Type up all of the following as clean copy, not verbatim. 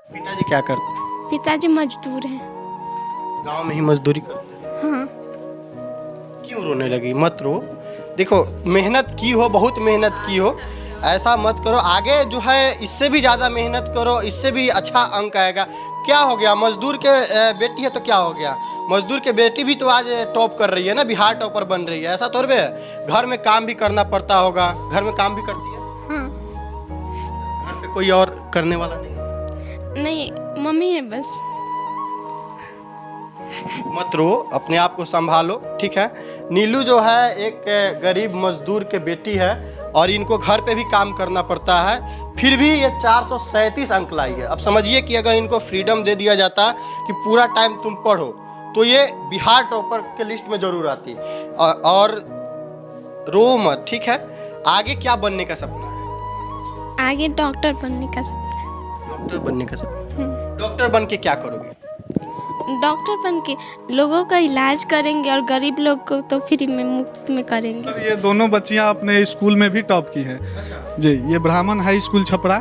पिताजी क्या करते हैं? पिताजी मजदूर हैं। गांव में ही मजदूरी करते हैं। हाँ। क्यों रोने लगी? मत रो। देखो, मेहनत की हो, बहुत मेहनत की हो, ऐसा मत करो। आगे जो है इससे भी ज़्यादा मेहनत करो, इससे भी अच्छा अंक आएगा। क्या हो गया, मजदूर के बेटी है तो क्या हो गया? मजदूर के बेटी भी तो आज टॉप कर रही है ना, बिहार टॉपर बन रही है। ऐसा थोड़े है। घर में काम भी करना पड़ता होगा। घर में काम भी करती है? हाँ। घर पे कोई और करने वाला नहीं? नहीं, मम्मी है बस। मत रो, अपने आप को संभालो, ठीक है। नीलू जो है एक गरीब मजदूर के बेटी है और इनको घर पे भी काम करना पड़ता है, फिर भी ये 437 अंक लाई है। अब समझिए कि अगर इनको फ्रीडम दे दिया जाता कि पूरा टाइम तुम पढ़ो, तो ये बिहार टॉपर के लिस्ट में जरूर आती। और रो मत, ठीक है। आगे क्या बनने का सपना है? आगे डॉक्टर बनने का सपना है। डॉक्टर बनने का सपना। डॉक्टर बन के क्या करोगे? डॉक्टर बन के लोगों का इलाज करेंगे और गरीब लोग को तो फ्री में मुफ्त में करेंगे। सर, ये दोनों बच्चियां अपने स्कूल में भी टॉप की हैं। जी, ये ब्राह्मण हाई स्कूल छपरा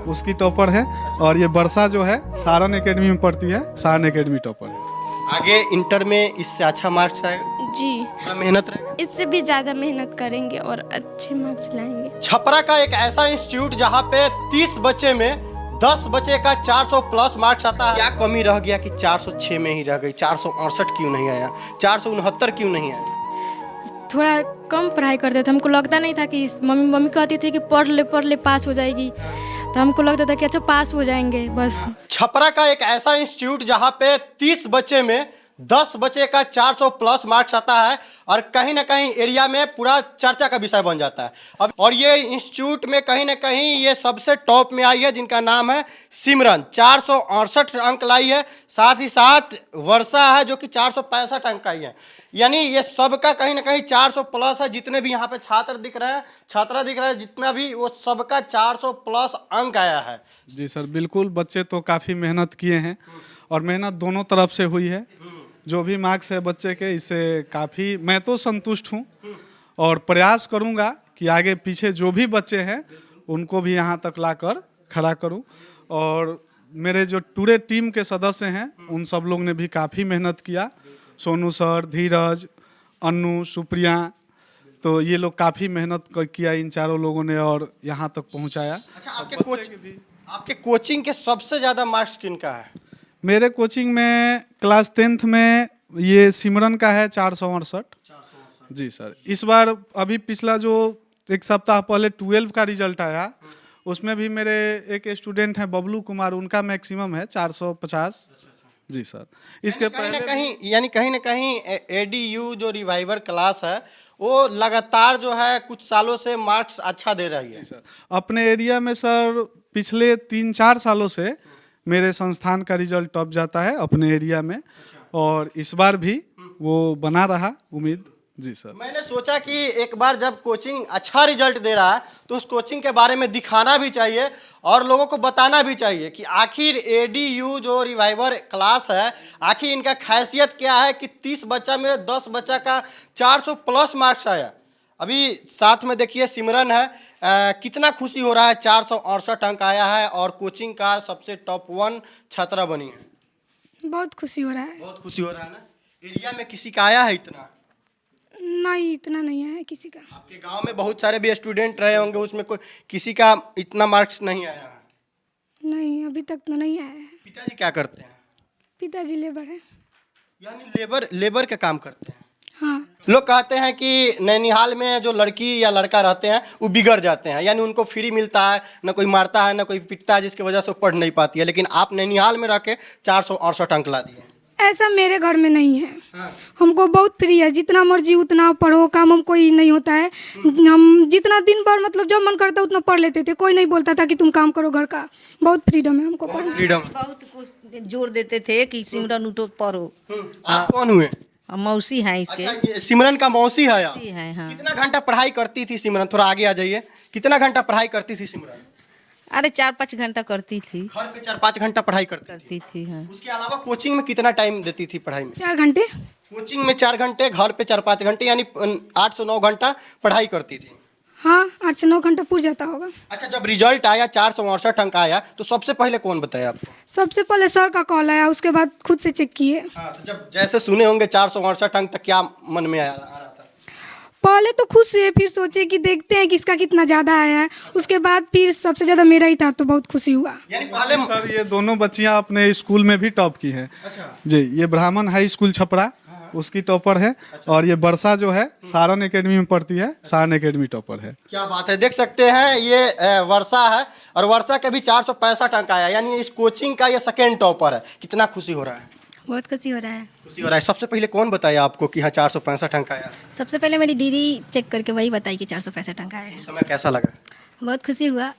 उसकी टॉपर है, और ये वर्षा जो है सारण एकेडमी में पढ़ती है, सारण एकेडमी टॉपर है। आगे इंटर में इससे अच्छा मार्क्स आएगा? जी, थोड़ा मेहनत रहेगा। इससे भी ज़्यादा मेहनत करेंगे और अच्छे मार्क्स लाएंगे। छपरा का एक ऐसा इंस्टीट्यूट जहाँ पे 30 बच्चे में 10 बच्चे का 400 प्लस मार्क्स आता है। क्या कमी रह गया कि 406 में ही रह गई? 468 क्यों नहीं आया? 469 क्यों नहीं आया? थोड़ा कम पढ़ाई करते थे, हमको लगता नहीं था कि मम्मी कहती थी कि पढ़ ले पास हो जाएगी, तो हमको लगता था कि अच्छा पास हो जाएंगे बस। छपरा का एक ऐसा इंस्टीट्यूट जहाँ पे 30 बच्चे में 10 बच्चे का 400 प्लस मार्क्स आता है और कहीं ना कहीं एरिया में पूरा चर्चा का विषय बन जाता है। अब और ये इंस्टीट्यूट में कहीं ना कहीं ये सबसे टॉप में आई है, जिनका नाम है सिमरन। 468 अंक लाई है। साथ ही साथ वर्षा है जो कि 465 अंक आई है। यानी ये सबका कहीं ना कहीं 400 प्लस है। जितने भी यहाँ पे छात्र दिख रहे हैं, छात्रा दिख रहा है, जितना भी, वो सबका 400 प्लस अंक आया है। जी सर, बिल्कुल। बच्चे तो काफ़ी मेहनत किए हैं और मेहनत दोनों तरफ से हुई है। जो भी मार्क्स है बच्चे के, इससे काफ़ी मैं तो संतुष्ट हूँ और प्रयास करूँगा कि आगे पीछे जो भी बच्चे हैं उनको भी यहाँ तक लाकर खड़ा करूँ। और मेरे जो पूरे टीम के सदस्य हैं उन सब लोग ने भी काफ़ी मेहनत किया। सोनू सर, धीरज, अन्नू, सुप्रिया, तो ये लोग काफ़ी मेहनत किया इन चारों लोगों ने और यहाँ तक पहुँचाया। अच्छा, आपके कोचिंग के सबसे ज़्यादा मार्क्स किनका है? मेरे कोचिंग में क्लास 10th में ये सिमरन का है 468। जी सर। इस बार अभी पिछला जो एक सप्ताह पहले 12 का रिजल्ट आया, उसमें भी मेरे एक स्टूडेंट हैं बबलू कुमार, उनका मैक्सिमम है 450। जी सर। इसके पहले कहीं ना कहीं एडीयू जो रिवाइवर क्लास है वो लगातार जो है कुछ सालों से मार्क्स अच्छा दे रही है। सर, अपने एरिया में सर पिछले 3-4 सालों से मेरे संस्थान का रिजल्ट टॉप जाता है अपने एरिया में, और इस बार भी वो बना रहा उम्मीद। जी सर। मैंने सोचा कि एक बार जब कोचिंग अच्छा रिजल्ट दे रहा है तो उस कोचिंग के बारे में दिखाना भी चाहिए और लोगों को बताना भी चाहिए कि आखिर एडीयू जो रिवाइवर क्लास है, आखिर इनका खासियत क्या है कि 30 बच्चा में 10 बच्चा का 400 प्लस मार्क्स आया। अभी साथ में देखिए सिमरन है। कितना खुशी हो रहा है, 468 अंक आया है और कोचिंग का सबसे टॉप 1 छात्रा बनी है। बहुत खुशी हो रहा है। बहुत खुशी हो रहा है ना? एरिया में किसी का आया है इतना? नहीं, इतना नहीं आया किसी का। आपके गांव में बहुत सारे भी स्टूडेंट रहे होंगे, उसमें कोई किसी का इतना मार्क्स नहीं आया है? नहीं, अभी तक तो नहीं आया है। पिताजी क्या करते हैं? पिताजी लेबर है। यानी लेबर का काम करते हैं। हाँ। लोग कहते हैं कि नैनीहाल में जो लड़की या लड़का रहते हैं वो बिगड़ जाते हैं, यानी उनको फ्री मिलता है, ना कोई मारता है ना कोई पिटता है, जिसकी वजह से वो पढ़ नहीं पाती है। लेकिन आप नैनीहाल में रह के 468 अंक ला दिए। ऐसा मेरे घर में नहीं है। हाँ। हमको बहुत फ्री है, जितना मर्जी उतना पढ़ो, काम हम कोई नहीं होता है। हम जितना दिन भर मतलब जब मन करता उतना पढ़ लेते थे, कोई नहीं बोलता था कि तुम काम करो घर का। बहुत फ्रीडम है हमको पढ़ने। फ्रीडम। बहुत कुछ जोर देते थे कि सिमरन उठो पढ़ो। आप कौन हुए? हम मौसी हैं इसके। अच्छा, ये सिमरन का मौसी है आप? मौसी हैं, हाँ। कितना घंटा पढ़ाई करती थी सिमरन? थोड़ा आगे आ जाइए। कितना घंटा पढ़ाई करती थी सिमरन? अरे 4-5 घंटा करती थी। घर पे 4-5 घंटा पढ़ाई करती थी हाँ। उसके अलावा कोचिंग में कितना टाइम देती थी पढ़ाई में? 4 घंटे। कोचिंग में 4 घंटे, घर पे 4-5 घंटे, यानी 8 से 9 घंटा पढ़ाई करती थी। हाँ 8 से 9 घंटा पूर जाता होगा। अच्छा, जब रिजल्ट आया 468 अंक आया तो सबसे पहले कौन बताया आपको? सबसे पहले सर का कॉल आया, उसके बाद खुद से चेक किए। हाँ, तो जब जैसे सुने होंगे 468 अंक, तक क्या मन में आ रहा था? पहले तो खुश हुए, फिर सोचे कि देखते हैं किसका कितना ज़्यादा आया है। उसके बाद फिर सबसे ज़्यादा मेरा ही था, तो बहुत खुशी हुआ। यानी पहले सर ये दोनों बच्चियां अपने स्कूल में भी टॉप की हैं। अच्छा। जी, ये ब्राह्मण हाई स्कूल छपरा उसकी टॉपर है। और ये वर्षा जो है सारण एकेडमी में पढ़ती है, सारण एकेडमी टॉपर है। क्या बात है, देख सकते हैं ये वर्षा है और वर्षा के भी 465 अंक आया, यानी इस कोचिंग का ये सेकेंड टॉपर है। कितना खुशी हो रहा है? बहुत खुशी हो रहा है। खुशी हो रहा है। सबसे पहले कौन बताया आपको कि हाँ 465 अंक आया? सबसे पहले मेरी दीदी चेक करके वही बताई कि 465 अंक आए हैं। उस समय कैसा लगा? बहुत खुशी हुआ,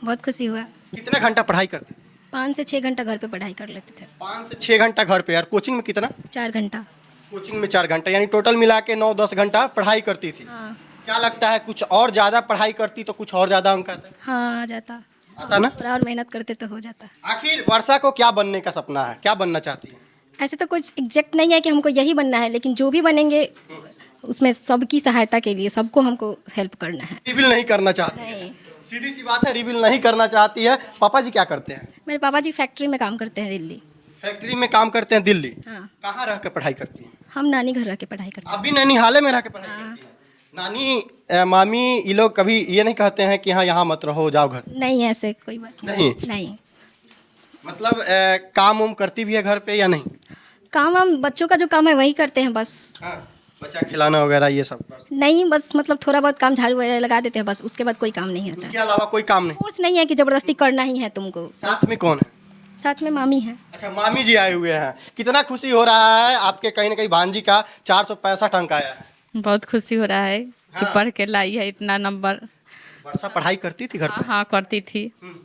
बहुत खुशी हुआ। कितना घंटा पढ़ाई करते? 5 से 6 घंटा घर पे पढ़ाई कर लेते थे। 5 से 6 घंटा घर पे। यार कोचिंग में कितना? 4 घंटा। कोचिंग में 4 घंटा, यानी टोटल मिला के 9-10 घंटा पढ़ाई करती थी। हाँ क्या लगता है कुछ और ज़्यादा पढ़ाई करती तो कुछ और ज़्यादा अंक आता? हाँ, आ जाता। आता ना? थोड़ा और मेहनत करते तो हो जाता। आखिर वर्षा को क्या बनने का सपना है, क्या बनना चाहती है? ऐसे तो कुछ एग्जैक्ट नहीं है कि हमको यही बनना है, लेकिन जो भी बनेंगे उसमें सबकी सहायता के लिए सबको हमको हेल्प करना है। रिवील नहीं करना चाहती है। नहीं, सीधी सी बात है, रिवील नहीं करना चाहती है। पापा जी क्या करते हैं? मेरे पापा जी फैक्ट्री में काम करते हैं दिल्ली। फैक्ट्री में काम करते हैं दिल्ली। हाँ, कहाँ रह के पढ़ाई करती हैं? हम नानी घर रह के पढ़ाई करते अभी नैनीहाल में रह के पढ़ाई करती हैं। नानी मामी ये लोग कभी ये नहीं कहते हैं कि हाँ यहाँ मत रहो, जाओ घर? हैं। नहीं, ऐसे कोई बात नहीं। नहीं। मतलब काम उम करती भी है घर पे या नहीं? काम हम बच्चों का जो काम है वही करते हैं बस। हाँ, बच्चा खिलाना वगैरह ये सब बस। नहीं, बस मतलब थोड़ा बहुत काम झाड़ू वगैरह लगा देते हैं बस, उसके बाद कोई काम नहीं होता। उसके अलावा कोई काम नहीं? फोर्स नहीं है कि जबरदस्ती करना ही है तुमको। साथ में कौन है? साथ में मामी है। अच्छा, मामी जी आए हुए हैं। कितना खुशी हो रहा है आपके कहीं ना कहीं भांजी का 465 अंक आया है? बहुत खुशी हो रहा है कि हाँ। पढ़ के लाई है इतना नंबर। वर्षा पढ़ाई करती थी घर पे? हाँ, करती थी।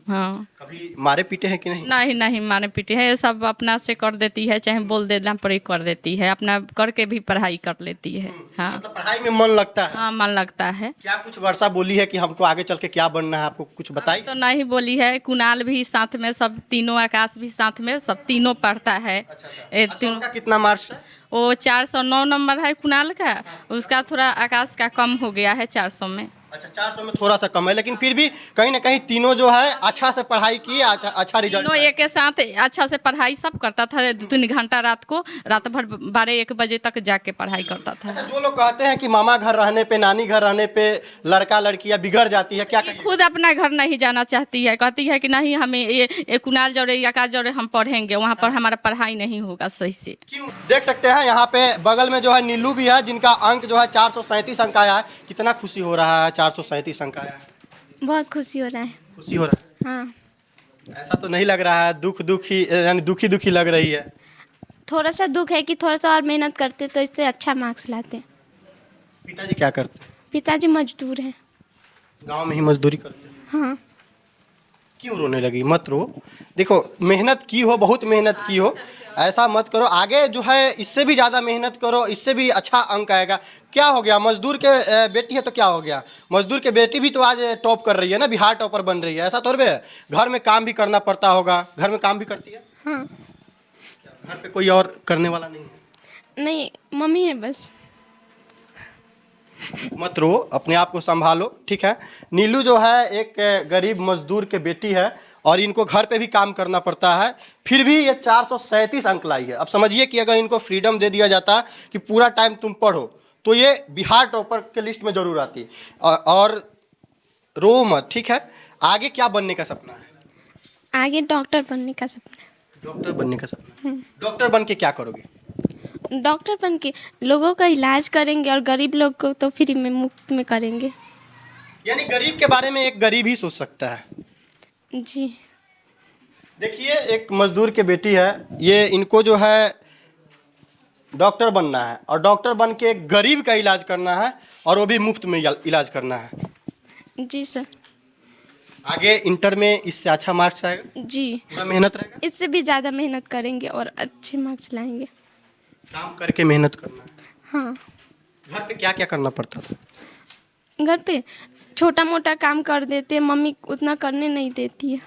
हाँ, कभी मारे पीटे हैं कि नहीं? नहीं नहीं माने पीटे है, ये सब अपना से कर देती है, चाहे बोल देना पड़े कर देती है, अपना करके भी पढ़ाई कर लेती है। हाँ मतलब पढ़ाई में मन लगता है? हाँ, मन लगता है। क्या कुछ वर्षा बोली है कि हमको आगे चल के क्या बनना है, आपको कुछ बताई? तो नहीं बोली है, कुणाल भी साथ में, सब तीनों, आकाश भी साथ में, सब तीनों पढ़ता है। ये असम का कितना मार्क्स है? वो 409 नंबर है कुणाल का, उसका थोड़ा आकाश का कम हो गया है 400 में। अच्छा, 400 में थोड़ा सा कम है, लेकिन फिर भी कहीं ना कहीं तीनों जो है अच्छा से पढ़ाई की, अच्छा रिजल्ट। तीनों एक के साथ अच्छा से पढ़ाई सब करता था। 2-3 घंटा रात भर 12-1 बजे तक जाके पढ़ाई करता था। अच्छा, जो लोग कहते हैं कि मामा घर रहने पे, नानी घर रहने पे लड़का लड़कियां बिगड़ जाती है, क्या कहिए? खुद अपना घर नहीं जाना चाहती है, कहती है कि नहीं हमें ये कुणाल जोड़े या आकाश जोड़े हम पढ़ेंगे, वहाँ पर हमारा पढ़ाई नहीं होगा सही से। क्यों? देख सकते हैं यहाँ पे बगल में जो है नीलू भी है, जिनका अंक जो है 437 अंक आया है। कितना खुशी हो रहा है 437 अंक आया है? बहुत खुशी हो रहा है। खुशी हो रहा है? हाँ, ऐसा तो नहीं लग रहा है दुखी यानी दुखी लग रही है? थोड़ा सा दुख है कि थोड़ा सा और मेहनत करते तो इससे अच्छा मार्क्स लाते। पिताजी क्या करते हैं? पिताजी मजदूर हैं। गांव में ही मजदूरी करते हैं? हाँ, क्यों रोने लगी? मत रो। देखो, मेहनत की हो, बहुत मेहनत की हो, ऐसा मत करो। आगे जो है इससे भी ज़्यादा मेहनत करो, इससे भी अच्छा अंक आएगा। क्या हो गया, मजदूर के बेटी है तो क्या हो गया? मजदूर के बेटी भी तो आज टॉप कर रही है ना, बिहार टॉपर बन रही है। ऐसा थोड़े है, घर में काम भी करना पड़ता होगा। घर में काम भी करती है? हाँ। घर पे कोई और करने वाला नहीं है? नहीं, मम्मी है बस। मत रो, अपने आप को संभालो, ठीक है। नीलू जो है एक गरीब मजदूर के बेटी है और इनको घर पे भी काम करना पड़ता है, फिर भी ये 437 अंक लाई है। अब समझिए कि अगर इनको फ्रीडम दे दिया जाता कि पूरा टाइम तुम पढ़ो तो ये बिहार टॉपर के लिस्ट में जरूर आती। और रो मत, ठीक है। आगे क्या बनने का सपना है? आगे डॉक्टर बनने का सपना है। डॉक्टर बनने का सपना है। डॉक्टर बन के क्या करोगे? डॉक्टर बन के लोगों का इलाज करेंगे और गरीब लोग को तो फ्री में, मुफ्त में करेंगे। यानी गरीब के बारे में एक गरीब ही सोच सकता है। जी। देखिए, एक मजदूर के बेटी है, ये इनको जो है डॉक्टर बनना है और डॉक्टर बन के एक गरीब का इलाज करना है और वो भी मुफ्त में इलाज करना है। जी सर। आगे इंटर में इससे अच्छा मार्क्स आएगा? जी, पूरा मेहनत रहेगा? इससे भी ज़्यादा मेहनत करेंगे और अच्छे मार्क्स लाएंगे। काम करके मेहनत करना है। हाँ। घर पे क्या क्या करना पड़ता था? घर पे छोटा मोटा काम कर देते, मम्मी उतना करने नहीं देती है।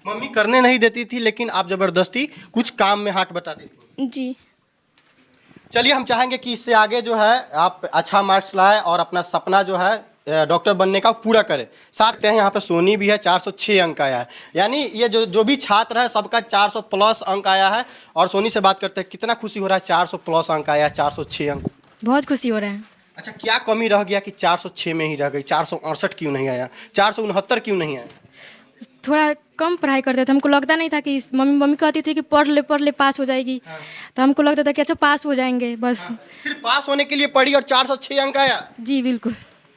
मम्मी करने नहीं देती थी, लेकिन आप जबरदस्ती कुछ काम में हाथ बता देती। जी। चलिए, हम चाहेंगे कि इससे आगे जो है आप अच्छा मार्क्स लाए और अपना सपना जो है डॉक्टर बनने का पूरा करे। साथ हैं यहाँ पे सोनी भी है, 406 अंक आया है। यानी ये जो भी छात्र है सबका 400 प्लस अंक आया है। और सोनी से बात करते हैं, कितना खुशी हो रहा है 400 प्लस अंक आया है, 406 अंक? बहुत खुशी हो रहा है। अच्छा, क्या कमी रह गया कि 406 में ही रह गई? 468 क्यों नहीं आया? 469 क्यों नहीं आया? थोड़ा कम पढ़ाई करते थे, हमको लगता नहीं था कि मम्मी कहती थी कि पढ़ ले पास हो जाएगी। तो हमको लगता था कि अच्छा पास हो जाएंगे बस। सिर्फ पास होने के लिए पढ़ी और 406 अंक आया? जी बिल्कुल।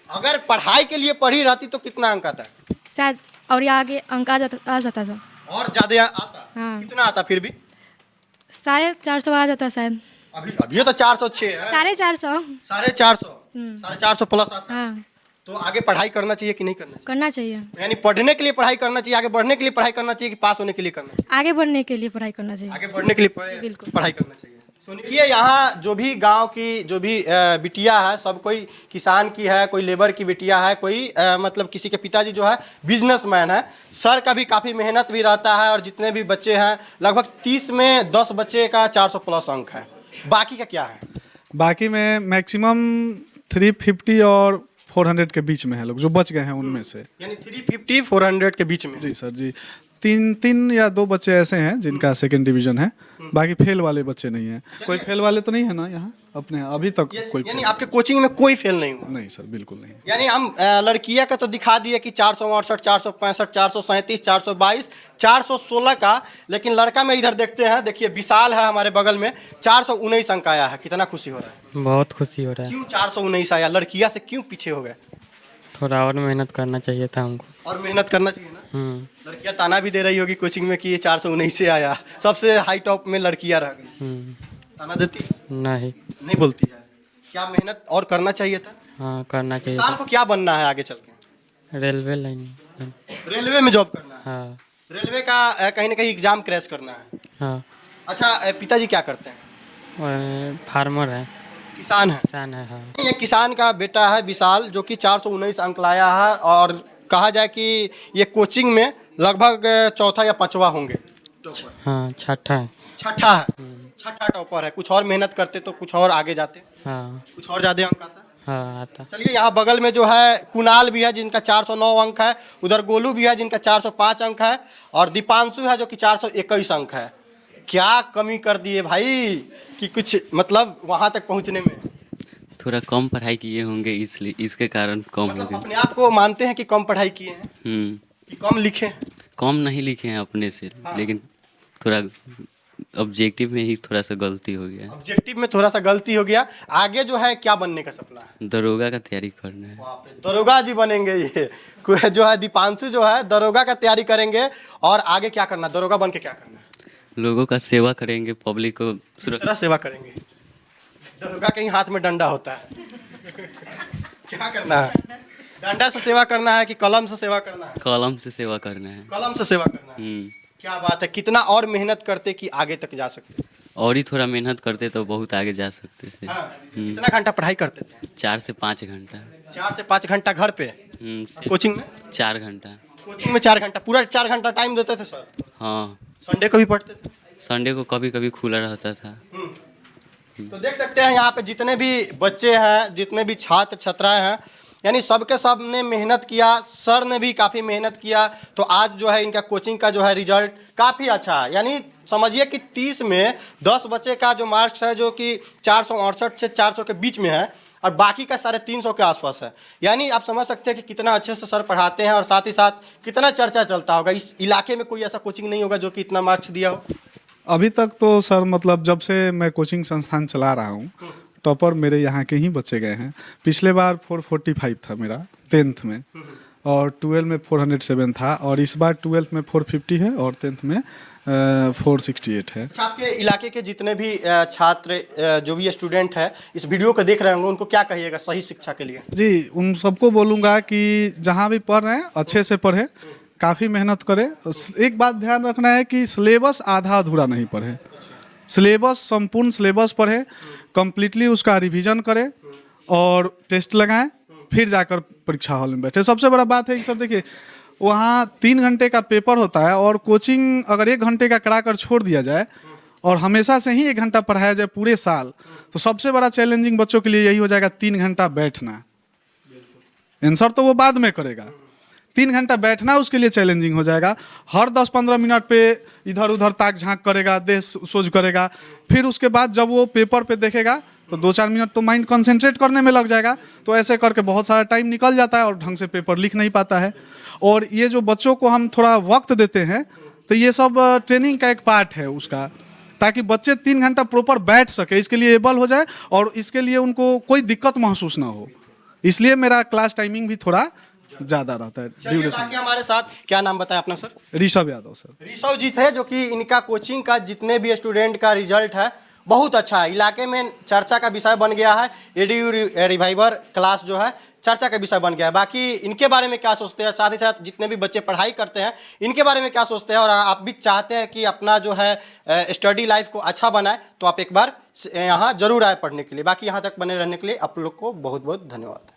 अगर पढ़ाई के लिए पढ़ी रहती तो कितना अंक आता? शायद और ये आगे अंक आ जाता था। और ज़्यादा आता? हाँ। कितना आता फिर भी? 450 आ जाता शायद। अभी तो 406 है। 450। 450 प्लस आता है। हाँ, तो आगे पढ़ाई करना चाहिए कि नहीं करना चाहिए? करना चाहिए। यानी पढ़ने के लिए पढ़ाई करना चाहिए, आगे बढ़ने के लिए पढ़ाई करना चाहिए कि पास होने के लिए करना चाहिए? आगे बढ़ने के लिए पढ़ाई करना चाहिए। आगे बढ़ने के लिए बिल्कुल। पढ़ाई करना चाहिए। सुनिए, यहाँ जो भी गांव की जो भी बिटिया है, सब कोई किसान की है, कोई लेबर की बिटिया है, कोई मतलब किसी के पिताजी जो है बिजनेसमैन है। सर का भी काफ़ी मेहनत भी रहता है। और जितने भी बच्चे हैं लगभग 30 में 10 बच्चे का 400 प्लस अंक है। बाकी का क्या है? बाकी में मैक्सिमम 350 और 400 के बीच में है लोग जो बच गए हैं उनमें से। यानी 350 400 के बीच में? जी सर जी। तीन या दो बच्चे ऐसे हैं जिनका सेकंड डिवीजन है, बाकी फेल वाले बच्चे नहीं हैं। कोई फेल वाले तो नहीं है ना यहाँ अपने अभी तक? कोई यानी आपके कोचिंग में कोई फेल नहीं हुआ? नहीं सर, बिल्कुल नहीं। यानी हम लड़कियां का तो दिखा दिए कि 468, 465, 437, 422, 416 का, लेकिन लड़का में इधर देखते हैं। देखिए विशाल है हमारे बगल में, 419 अंक आया है। कितना खुशी हो रहा है? बहुत खुशी हो रहा है। क्यों 419 आया? लड़कियां से क्यों पीछे हो गए? थोड़ा और मेहनत करना चाहिए था हमको। और मेहनत करना चाहिए ना। लड़कियां ताना भी दे रही होगी कोचिंग में कि ये 419 से आया, सबसे हाई टॉप में लड़कियां रह गई। ताना देती है? नहीं बोलती है। क्या मेहनत और करना चाहिए था? हाँ, करना चाहिए विशाल को क्या बनना है आगे चल के? Railway line. रेलवे में जॉब करना है? हाँ। रेलवे का कहीं ना कहीं एग्जाम क्रैश करना है? हाँ। अच्छा, पिताजी क्या करते हैं? फार्मर है। किसान है? किसान है। हाँ। ये किसान का बेटा है विशाल, जो कि 419 अंक लाया है। और कहा जाए कि ये कोचिंग में लगभग चौथा या पांचवा होंगे टॉपर। हाँ, छठा है। छठा है? छठा टॉपर है। कुछ और मेहनत करते तो कुछ और आगे जाते? हाँ। कुछ और ज़्यादा अंक आता? हाँ, आता। चलिए, यहाँ बगल में जो है कुणाल भी है जिनका 409 अंक है। उधर गोलू भी है जिनका 405 अंक है। और दीपांशु है जो कि 421 अंक है। क्या कमी कर दिए भाई कि कुछ मतलब वहाँ तक पहुँचने में? थोड़ा कम पढ़ाई किए होंगे इसलिए, इसके कारण कम हो मतलब गए। अपने आप को मानते हैं कि कम पढ़ाई किए हैं कि कम लिखे हैं? कम नहीं लिखे हैं अपने से। हाँ। लेकिन थोड़ा ऑब्जेक्टिव में ही थोड़ा सा गलती हो गया। ऑब्जेक्टिव में थोड़ा सा गलती हो गया। आगे जो है क्या बनने का सपना है? दरोगा का तैयारी करना है। दरोगा जी बनेंगे ये जो है दीपांशु जो है दरोगा का तैयारी करेंगे। और आगे क्या करना? दरोगा बन के क्या करना है? लोगों का सेवा करेंगे, पब्लिक को किस तरह सेवा करेंगे? दरोगा के ही हाथ में डंडा होता है। क्या करना है? डंडा से सेवा करना है कि कलम से सेवा करना है? कलम से सेवा करना है। कलम से सेवा करना है। क्या बात है! कितना और मेहनत करते कि आगे तक जा सकते? और ही थोड़ा मेहनत करते तो बहुत आगे जा सकते थे। हाँ। कितना घंटा पढ़ाई करते थे? 4 से 5 घंटा। 4 से 5 घंटा घर पे? कोचिंग में 4 घंटा। कोचिंग में 4 घंटा, पूरा 4 घंटा टाइम देते थे सर? हाँ। संडे को भी पढ़ते थे? संडे को कभी कभी खुला रहता था। तो देख सकते हैं यहाँ पे जितने भी बच्चे हैं, जितने भी छात्र छात्राएं हैं, यानी सबके सब ने मेहनत किया। सर ने भी काफ़ी मेहनत किया। तो आज जो है इनका कोचिंग का जो है रिजल्ट काफ़ी अच्छा है। यानी समझिए कि 30 में 10 बच्चे का जो मार्क्स है जो कि 468 से 400 के बीच में है। और बाकी का 350 के आसपास है। यानी आप समझ सकते हैं कि कितना अच्छे से सर पढ़ाते हैं। और साथ ही साथ कितना चर्चा चलता होगा। इस इलाके में कोई ऐसा कोचिंग नहीं होगा जो कि इतना मार्क्स दिया हो। अभी तक तो सर मतलब जब से मैं कोचिंग संस्थान चला रहा हूँ, टॉपर मेरे यहाँ के ही बच्चे गए हैं। पिछले बार 445 था मेरा 10th में, और 12 में 407 था, और इस बार 12th में 450 है, और 10th में 468 है। अच्छा, आपके इलाके के जितने भी छात्र जो भी स्टूडेंट है इस वीडियो को देख रहे होंगे, उनको क्या कहिएगा सही शिक्षा के लिए? जी, उन सबको बोलूँगा कि जहाँ भी पढ़ रहे हैं अच्छे से पढ़ें, काफ़ी मेहनत करें। एक बात ध्यान रखना है कि सिलेबस आधा अधूरा नहीं पढ़ें। सिलेबस, संपूर्ण सिलेबस पढ़ें, कम्प्लीटली उसका रिवीजन करें और टेस्ट लगाएं, फिर जाकर परीक्षा हॉल में बैठे। सबसे बड़ा बात है कि सर देखिए, वहाँ 3 घंटे का पेपर होता है, और कोचिंग अगर 1 घंटे का करा कर छोड़ दिया जाए और हमेशा से ही 1 घंटा पढ़ाया जाए पूरे साल, तो सबसे बड़ा चैलेंजिंग बच्चों के लिए यही हो जाएगा 3 घंटा बैठना। आंसर तो वो बाद में करेगा। 3 घंटा बैठना उसके लिए चैलेंजिंग हो जाएगा। हर 10-15 मिनट पे इधर उधर ताक झांक करेगा, देह सोच करेगा। फिर उसके बाद जब वो पेपर पे देखेगा तो 2-4 मिनट तो माइंड कंसंट्रेट करने में लग जाएगा। तो ऐसे करके बहुत सारा टाइम निकल जाता है और ढंग से पेपर लिख नहीं पाता है। और ये जो बच्चों को हम थोड़ा वक्त देते हैं तो ये सब ट्रेनिंग का एक पार्ट है उसका, ताकि बच्चे 3 घंटा प्रॉपर बैठ सके, इसके लिए एबल हो जाए और इसके लिए उनको कोई दिक्कत महसूस ना हो। इसलिए मेरा क्लास टाइमिंग भी थोड़ा ज़्यादा रहता है। चलिए, बाकी हमारे साथ क्या नाम बताया अपना सर? ऋषभ यादव सर। ऋषभ जी थे, जो कि इनका कोचिंग का जितने भी स्टूडेंट का रिजल्ट है बहुत अच्छा है, इलाके में चर्चा का विषय बन गया है। एडीयू रिवाइवर क्लास जो है चर्चा का विषय बन गया है। बाकी इनके बारे में क्या सोचते हैं, साथ ही साथ जितने भी बच्चे पढ़ाई करते हैं इनके बारे में क्या सोचते हैं, और आप भी चाहते हैं कि अपना जो है स्टडी लाइफ को अच्छा बनाए, तो आप एक बार यहाँ जरूर आए पढ़ने के लिए। बाकी यहाँ तक बने रहने के लिए आप लोग को बहुत बहुत धन्यवाद।